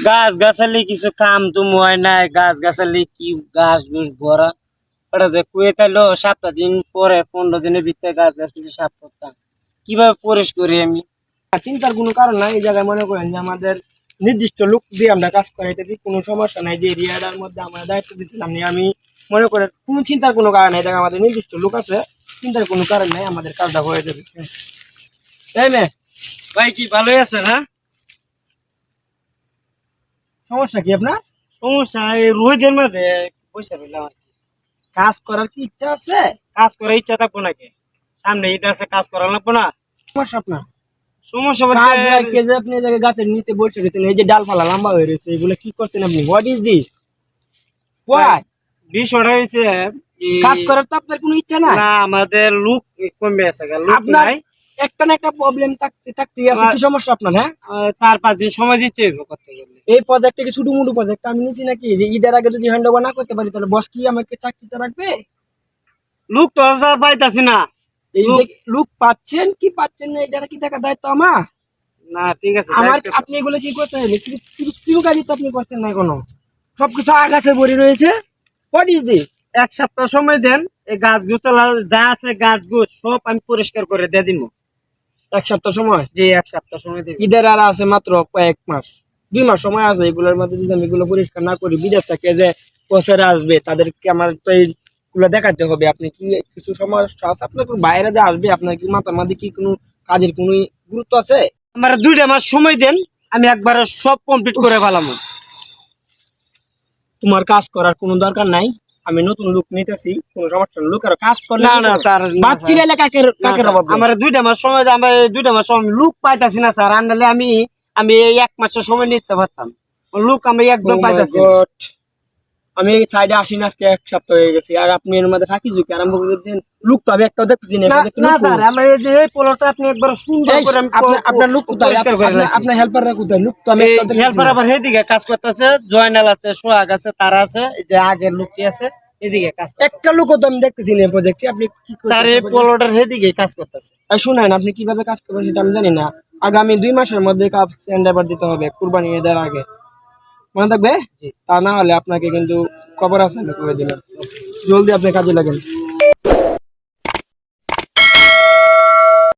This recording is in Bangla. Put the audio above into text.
গাছ গাছালি কিছু কাম তো হয় নাই, গাছ গাছালি কি গাছ গুছ ভরা। ওটা কুয়ে তাইলো 7 দিন পরে 15 দিনের ভিতরে গাছ গাছ কিছু সাফ করতাম, কিভাবে পরিষ্কার করি আমি? চিন্তার কোনো কারণ নাই। এই জায়গায় মনে করেন যে আমাদের নির্দিষ্ট লোক দিয়ে আমরা কাজ করাইতেছি, কোনো সমস্যা নাই। যে এরিয়াটার মধ্যে আমরা দায়িত্ব দিচ্ছিলাম আমি মনে করেন কোনো চিন্তার কোনো কারণ নাই। দেখেন আমাদের নির্দিষ্ট লোক আছে, চিন্তার কোনো কারণ নাই, আমাদের কাজটা হয়ে যাবে। তাই না ভাই কি ভালোই আছে না? সমস্যা কি আপনার? সমস্যা এই রোদের মাঝে পয়সা পেলাম আর কি। কাজ করার কি ইচ্ছা আছে? কাজ করার ইচ্ছা থাকবো নাকি? সামনে ঈদ আছে, কাজ করা লাগবো না? সমস্যা আপনার সমস্যা কাজ বলতে রেখে যে আপনি এই জায়গায় গাছের নিচে বসে রয়েছেন, এই যে ডালপালা লম্বা হয়ে রয়েছে, এগুলো কি করছেন আপনি? What is this? ওয়াই বিষয়টা হয়েছে কাজ করার তো আপনার কোনো ইচ্ছা নাই? না, আমাদের লোক কমে আছে, লোক আপনার নাই। একটা না একটা প্রবলেম থাকতে থাকতে আছে। কি সমস্যা আপনার? হ্যাঁ, 4-5 দিন সময় দিতে হইব করতে গেলে। এই প্রজেক্টটা কি শুধু মুডু প্রজেক্ট আমি নিছি নাকি? যে ঈদের আগে যদি হ্যান্ড ওভার না করতে পারি তাহলে বস কি আমাকে চাকরিতে রাখবে? লোক তো স্যার পাইতাছি না। এই যে লোক পাচ্ছেন কি পাচ্ছেন না এটা কি দেখা দায়িত্ব আমার? না ঠিক আছে, আমার দায়িত্ব- আপনি এগুলো কি করতে হবে? কিছু কাজই তো আপনি করছেন না কোনো। সবকিছু আগাছে ভরে রয়েছে। What is this? 1 সপ্তাহ সময় দেন, এই গাছ গুছালা যা আছে গাছ গুছ সব আমি পরিষ্কার করে দিয়ে দিব। 1 সপ্তাহ সময়? যে 1 সপ্তাহ সময় দিব। ঈদের আর আছে মাত্র কয়েক মাস, 2 মাস সময় আছে। এগুলোর মধ্যে যদি আমি এগুলো পরিষ্কার না করি, বিদেশ থেকে যে কোচেরা আসবে তাদেরকে আমার তো এইগুলো দেখাতে হবে। আপনি কি কিছু সমস্যা আছে আপনার? বাইরে যে আসবে আপনার কি মাথার মধ্যে কি কোনো কাজের কোনো গুরুত্ব আছে? আমার 2টা মাস সময় দেন, আমি একবারে সব কমপ্লিট করে ফেলাম। তোমার কাজ করার কোনো দরকার নাই। আমি নতুন লোক নিতেছি, কোনো সমস্যা নেই। লোকের কাজ করলে না না স্যার, বাচ্চি লেলে কাকের অভাব নেই। আমার 2টা মাস সময় দেন, আমি 2টা মাস সময় লোক পাইতাছি না স্যার। আনলে আমি আমি এই 1 মাসের সময় নিতে পারতাম, লোক আমি একদম Oh my পাইতাছি না। God! আমি এই সাইডে আসি না আজকে 1 সপ্তাহ হয়ে গেছে, আর আপনি এর মধ্যে ফাঁকি ঝুঁকি আরম্ভ করে দিয়েছেন। লোক তো আমি একটাও দেখতেছি না। না না স্যার, আমার এই যে এই পোলোটা আপনি একবার সুন্দর করে আমি আপনার লোক কোথায়? পরিষ্কার করে রাখছি। আপনার হেল্পাররা কোথায়? লোক তো আমি একটাও দেখতেছি হেল্পার না। আবার এদিকে কাজ করতেছে, জয়নাল আছে, সোহাগ আছে, তারা আছে, এই যে আগের লোকটি আছে এদিকে কাজ করতেছে। একটা লোকও তো আমি দেখতেছি না প্রজেক্টে। আপনি কি স্যার এই করছেন? পোলোটার এদিকে কাজ করতেছে। শুনেন, আপনি কিভাবে কাজ করবেন সেটা আমি জানি না। আগামী 2 মাসের মধ্যে কাজ হ্যান্ডওভার দিতে হবে, কুরবানি ঈদের আগে। মনে থাকবে? তা না হলে আপনাকে কিন্তু খবর আছে, আমি করে দিলাম। জলদি আপনি কাজে লাগেন।